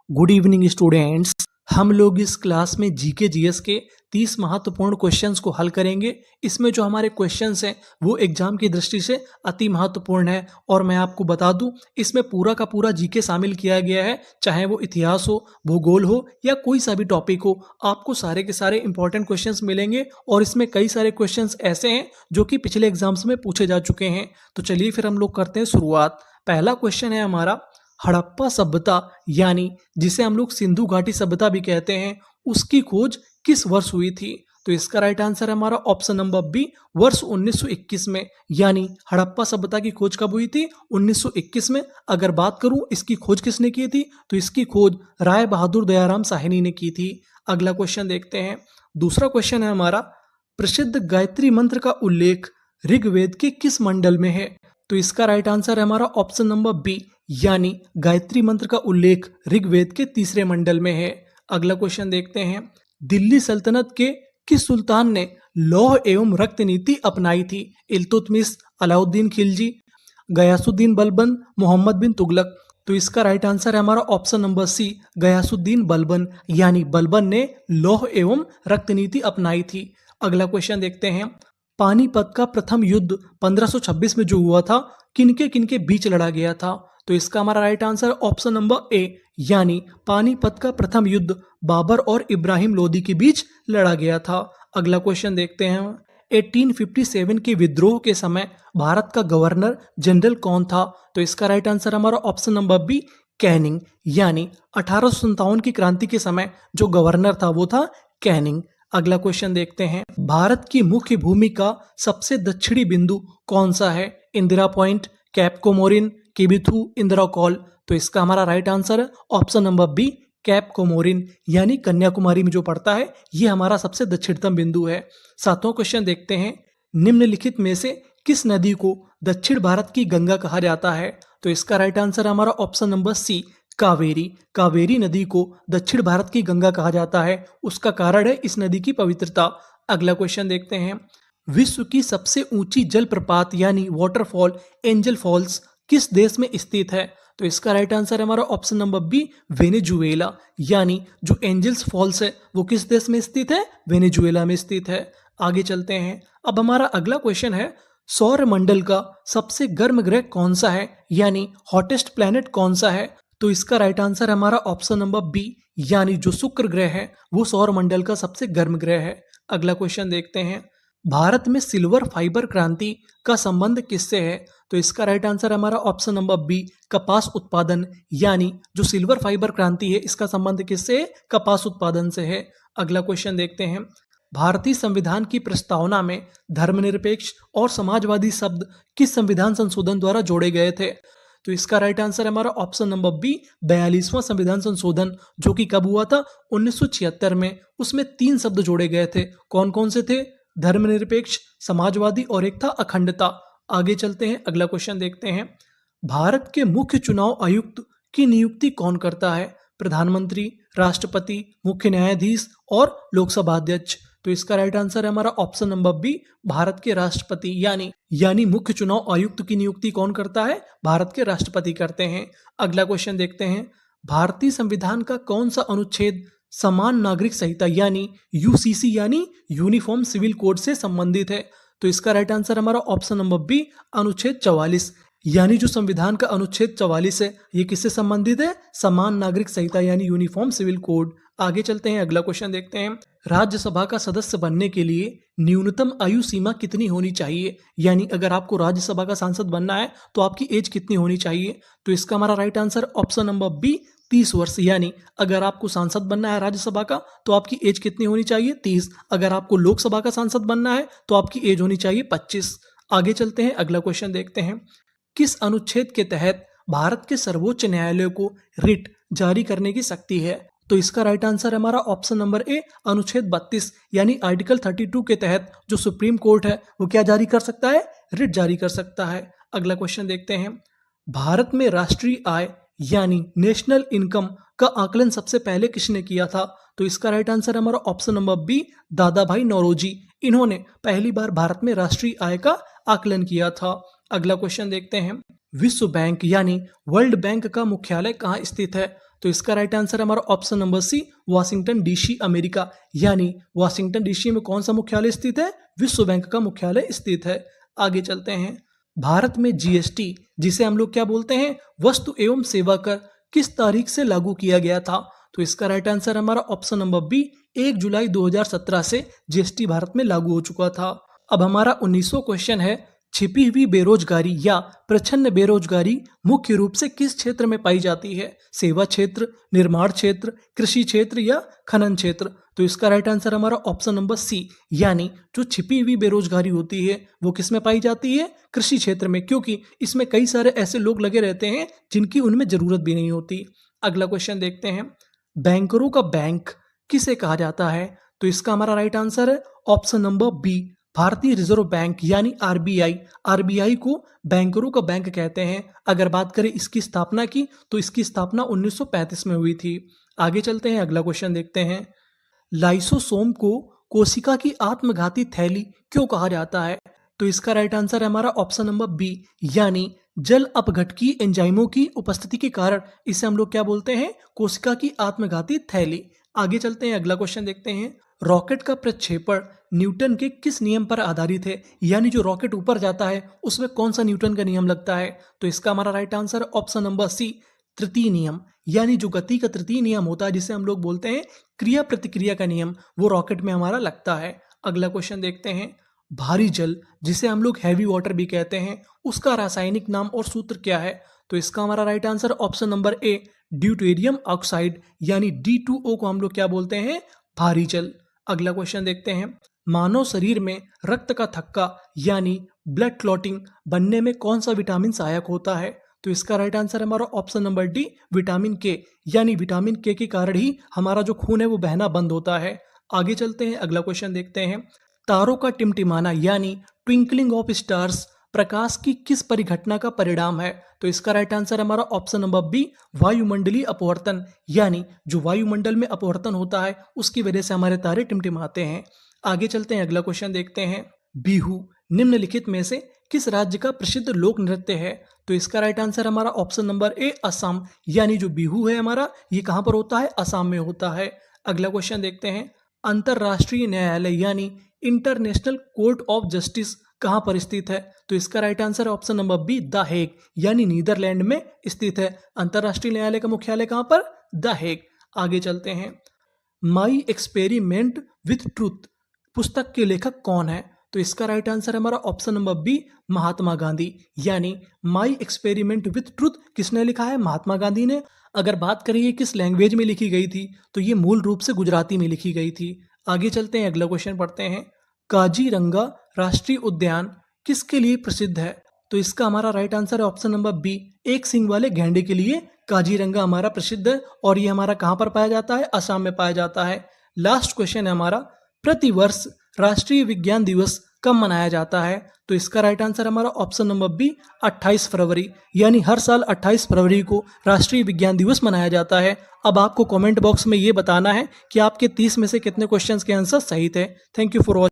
Good evening students. हम लोग इस क्लास में जीके जीएस के 30 महत्वपूर्ण क्वेश्चंस को हल करेंगे। इसमें जो हमारे क्वेश्चंस हैं वो एग्जाम की दृष्टि से अति महत्वपूर्ण है और मैं आपको बता दूं इसमें पूरा का पूरा जीके शामिल किया गया है। चाहे वो इतिहास हो, भूगोल हो या कोई सा भी टॉपिक हो, आपको सारे के सारे इंपॉर्टेंट क्वेश्चंस मिलेंगे और इसमें कई सारे क्वेश्चंस ऐसे हैं जो कि पिछले एग्जाम्स में पूछे जा चुके हैं। तो चलिए फिर हम लोग करते हैं शुरुआत। पहला क्वेश्चन है हमारा, हड़प्पा सभ्यता यानी जिसे हम लोग सिंधु घाटी सभ्यता भी कहते हैं, उसकी खोज किस वर्ष हुई थी? तो इसका राइट आंसर है हमारा ऑप्शन नंबर बी, वर्ष 1921 में। यानी हड़प्पा सभ्यता की खोज कब हुई थी? 1921 में। अगर बात करूं इसकी खोज किसने की थी, तो इसकी खोज राय बहादुर दयाराम साहनी ने की थी। अगला क्वेश्चन देखते हैं। दूसरा क्वेश्चन है हमारा, प्रसिद्ध गायत्री मंत्र का उल्लेख ऋग्वेद के किस मंडल में है? तो इसका राइट आंसर है हमारा ऑप्शन नंबर बी, यानी गायत्री मंत्र का उल्लेख ऋग्वेद के तीसरे मंडल में है। अगला क्वेश्चन देखते हैं। दिल्ली सल्तनत के किस सुल्तान ने लौह एवं रक्त नीति अपनाई थी? इल्तुतमिश, अलाउद्दीन खिलजी, गयासुद्दीन बलबन, मोहम्मद बिन तुगलक। तो इसका राइट आंसर है हमारा option number C, Ghiyasuddin Balban. यानी बलबन ने लौह एवं रक्त नीति अपनाई थी। अगला क्वेश्चन देखते हैं। पानीपत का प्रथम युद्ध 1526 में जो हुआ था, किनके किनके बीच लड़ा गया था? तो इसका हमारा right answer option number A, यानी पानीपत का प्रथम युद्ध बाबर और इब्राहिम लोदी के बीच लड़ा गया था। अगला क्वेश्चन देखते हैं। 1857 के विद्रोह के समय भारत का गवर्नर जनरल कौन था? तो इसका राइट आंसर हमारा ऑप्शन नंबर बी, कैनिंग। यानी 1857 की क्रांति के समय जो गवर्नर था वो था कैनिंग। अगला क्वेश्चन देखते हैं। भारत की मुख्य भूमि का सबसे दक्षिणी बिंदु कौन सा है? Indira Point, Cape Comorin, Kibithu, Indira Col. तो इसका हमारा राइट आंसर है option number B, Cape Comorin. यानी कन्याकुमारी में जो पड़ता है ये हमारा सबसे दक्षिणतम बिंदु है। सातवां क्वेश्चन देखते हैं। निम्नलिखित में से किस नदी को दक्षिण भारत की गंगा कहा जाता है? तो इसका राइट आंसर है हमारा option number C, Kaveri. Kaveri नदी को दक्षिण भारत की गंगा कहा जाता है। उसका कारण है इस नदी की पवित्रता। अगला क्वेश्चन देखते हैं। विश्व की सबसे ऊंची जलप्रपात यानी वाटरफॉल एंजल फॉल्स किस देश में स्थित है? तो इसका राइट आंसर है हमारा ऑप्शन नंबर बी, वेनेजुएला। यानी जो एंजल्स फॉल्स है वो किस देश में स्थित है? वेनेजुएला में स्थित है। आगे चलते हैं। अब हमारा अगला क्वेश्चन है, सौर मंडल का सबसे गर्म ग्रह कौन सा है? यानी हॉटेस्ट प्लैनेट कौन सा है? तो इसका राइट आंसर हमारा ऑप्शन नंबर बी, यानी जो शुक्र ग्रह है वो सौर मंडल का सबसे गर्म ग्रह है। अगला क्वेश्चन देखते हैं। भारत में सिल्वर फाइबर क्रांति का संबंध किससे है? तो इसका राइट आंसर हमारा ऑप्शन नंबर बी, कपास उत्पादन। यानी जो सिल्वर फाइबर क्रांति है इसका संबंध किससे है? कपास उत्पादन से है। अगला क्वेश्चन देखते हैं। भारतीय संविधान की प्रस्तावना में धर्मनिरपेक्ष और समाजवादी शब्द किस संविधान संशोधन द्वारा जोड़े गए थे? तो इसका राइट आंसर है हमारा ऑप्शन नंबर बी, 42वां संविधान संशोधन, जो कि कब हुआ था? 1976 में। उसमें 3 शब्द जोड़े गए थे। कौन कौन से थे? धर्मनिरपेक्ष, समाजवादी और एक था अखंडता। आगे चलते हैं। अगला क्वेश्चन देखते हैं। भारत के मुख्य चुनाव आयुक्त की नियुक्ति कौन करता है? प्रधानमंत्री, राष्ट्रपति, मुख्य न्यायाधीश और लोकसभा अध्यक्ष। तो इसका राइट आंसर है हमारा ऑप्शन नंबर बी, भारत के राष्ट्रपति। यानी मुख्य चुनाव आयुक्त की नियुक्ति कौन करता है? भारत के राष्ट्रपति करते हैं। अगला क्वेश्चन देखते हैं। भारतीय संविधान का कौन सा अनुच्छेद समान नागरिक संहिता यानी यूसीसी यानी यूनिफॉर्म सिविल कोड से संबंधित है? तो इसका राइट आंसर हमारा ऑप्शन नंबर बी, अनुच्छेद 44। यानी जो संविधान का अनुच्छेद 44 है ये किससे संबंधित है? समान नागरिक संहिता यानी यूनिफॉर्म सिविल कोड। आगे चलते हैं। अगला क्वेश्चन देखते हैं। राज्यसभा का सदस्य बनने के लिए न्यूनतम आयु सीमा कितनी होनी चाहिए? यानी अगर आपको राज्यसभा का सांसद बनना है तो आपकी एज कितनी होनी चाहिए? तो इसका हमारा right answer option number B, 30 वर्ष। यानी अगर आपको सांसद बनना है राज्यसभा का तो आपकी एज कितनी होनी चाहिए? 30। अगर आपको लोकसभा का सांसद बनना है तो आपकी एज होनी चाहिए 25। आगे चलते हैं। अगला क्वेश्चन देखते हैं। किस अनुच्छेद के तहत भारत के सर्वोच्च न्यायालय को रिट जारी करने की शक्ति है? तो इसका राइट आंसर है हमारा ऑप्शन नंबर ए, अनुच्छेद 32। यानी आर्टिकल 32 के तहत जो सुप्रीम कोर्ट है वो क्या जारी कर सकता है? रिट जारी कर सकता है। अगला क्वेश्चन देखते हैं। भारत में राष्ट्रीय आय यानी नेशनल इनकम का आकलन सबसे पहले किसने किया था? तो इसका राइट आंसर है हमारा ऑप्शन नंबर बी, दादा भाई नौरोजी। इन्होंने पहली बार भारत में राष्ट्रीय आय का आकलन किया था। अगला क्वेश्चन देखते हैं। विश्व बैंक यानी वर्ल्ड बैंक का मुख्यालय कहाँ स्थित है? तो इसका राइट आंसर हमारा option number C, Washington DC America. यानी वाशिंगटन डीसी में कौन सा मुख्यालय स्थित है? विश्व बैंक का मुख्यालय स्थित है। आगे चलते हैं। भारत में जीएसटी, जिसे हम लोग क्या बोलते हैं? वस्तु एवं सेवा कर, किस तारीख से लागू किया गया था? तो इसका राइट आंसर हमारा ऑप्शन नंबर बी, 1 जुलाई 2017 से जीएसटी भारत में लागू हो चुका था। अब हमारा 19वां क्वेश्चन है, छिपी हुई बेरोजगारी या प्रच्छन्न बेरोजगारी मुख्य रूप से किस क्षेत्र में पाई जाती है? सेवा क्षेत्र, निर्माण क्षेत्र, कृषि क्षेत्र या खनन क्षेत्र? तो इसका राइट आंसर हमारा ऑप्शन नंबर सी, यानी जो छिपी हुई बेरोजगारी होती है वो किस में पाई जाती है? कृषि क्षेत्र में, क्योंकि इसमें कई सारे ऐसे लोग लगे रहते हैं जिनकी उनमें जरूरत भी नहीं होती। अगला क्वेश्चन देखते हैं। बैंकरों का बैंक किसे कहा जाता है? तो इसका हमारा राइट आंसर है ऑप्शन नंबर बी, भारतीय रिजर्व बैंक यानी आरबीआई। आरबीआई को बैंकरों का बैंक कहते हैं। अगर बात करें इसकी स्थापना की, तो इसकी स्थापना 1935 में हुई थी। आगे चलते हैं, अगला क्वेश्चन देखते हैं। लाइसोसोम को कोशिका की आत्मघाती थैली क्यों कहा जाता है? तो इसका राइट आंसर है हमारा ऑप्शन नंबर बी, यानी जल अपघटकीय एंजाइमों की उपस्थिति के कारण इसे हम लोग क्या बोलते हैं? कोशिका की आत्मघाती थैली। आगे चलते हैं, अगला क्वेश्चन देखते हैं। रॉकेट का प्रक्षेपण न्यूटन के किस नियम पर आधारित है? यानी जो रॉकेट ऊपर जाता है उसमें कौन सा न्यूटन का नियम लगता है? तो इसका हमारा right answer option number C, तृतीय नियम। यानी जो गति का तृतीय नियम होता है, जिसे हम लोग बोलते हैं क्रिया प्रतिक्रिया का नियम, वो रॉकेट में हमारा लगता है। अगला क्वेश्चन देखते हैं। भारी जल, जिसे हम लोग हैवी वाटर भी कहते हैं, उसका रासायनिक नाम और सूत्र क्या है? तो इसका हमारा right answer option number A, deuterium oxide, यानी D2O को हम लोग क्या बोलते हैं? भारी जल। अगला क्वेश्चन देखते हैं। मानव शरीर में रक्त का थक्का यानी ब्लड क्लॉटिंग बनने में कौन सा विटामिन सहायक होता है? तो इसका राइट आंसर हमारा ऑप्शन नंबर डी, विटामिन के। यानी विटामिन के कारण ही हमारा जो खून है वो बहना बंद होता है। आगे चलते हैं, अगला क्वेश्चन देखते हैं। तारों का टिमटिमाना यानी ट्विंकलिंग ऑफ स्टार्स प्रकाश की किस परिघटना का परिणाम है? तो इसका राइट आंसर हमारा ऑप्शन नंबर बी, वायुमंडलीय अपवर्तन। यानी जो वायुमंडल में अपवर्तन होता है उसकी वजह से हमारे तारे टिमटिमाते हैं। आगे चलते हैं, अगला क्वेश्चन देखते हैं। बिहू निम्नलिखित में से किस राज्य का प्रसिद्ध लोक नृत्य है? तो इसका राइट आंसर हमारा ऑप्शन नंबर ए, असम। यानी जो बिहू है हमारा, ये कहाँ पर होता है? असम में होता है। अगला क्वेश्चन देखते हैं। अंतरराष्ट्रीय न्यायालय यानी इंटरनेशनल कोर्ट ऑफ जस्टिस कहाँ पर स्थित है? तो इसका right answer option number B, the Hague. यानी नीदरलैंड में स्थित है। अंतरराष्ट्रीय न्यायालय का मुख्यालय कहाँ पर? The Hague. आगे चलते हैं। माई एक्सपेरिमेंट विथ ट्रूथ पुस्तक के लेखक कौन है? तो इसका राइट आंसर हमारा option number B, Mahatma Gandhi. यानी माई एक्सपेरिमेंट विथ ट्रूथ किसने लिखा है? महात्मा गांधी ने। अगर बात करें ये किस लैंग्वेज में लिखी गई थी, तो ये मूल रूप से गुजराती में लिखी गई थी। आगे चलते हैं, अगला क्वेश्चन पढ़ते हैं। काजीरंगा राष्ट्रीय उद्यान किसके लिए प्रसिद्ध है? तो इसका हमारा राइट आंसर है ऑप्शन नंबर बी, एक सींग वाले गैंडे के लिए काजीरंगा हमारा प्रसिद्ध है। और ये हमारा कहाँ पर पाया जाता है? असम में पाया जाता है। लास्ट क्वेश्चन है हमारा, प्रतिवर्ष राष्ट्रीय विज्ञान दिवस कब मनाया जाता है? तो इसका राइट आंसर हमारा ऑप्शन नंबर बी, 28 फरवरी। यानी हर साल 28 फरवरी को राष्ट्रीय विज्ञान दिवस मनाया जाता है। अब आपको कमेंट बॉक्स में ये बताना है कि आपके 30 में से कितने क्वेश्चंस के आंसर सही थे। Thank you for watching.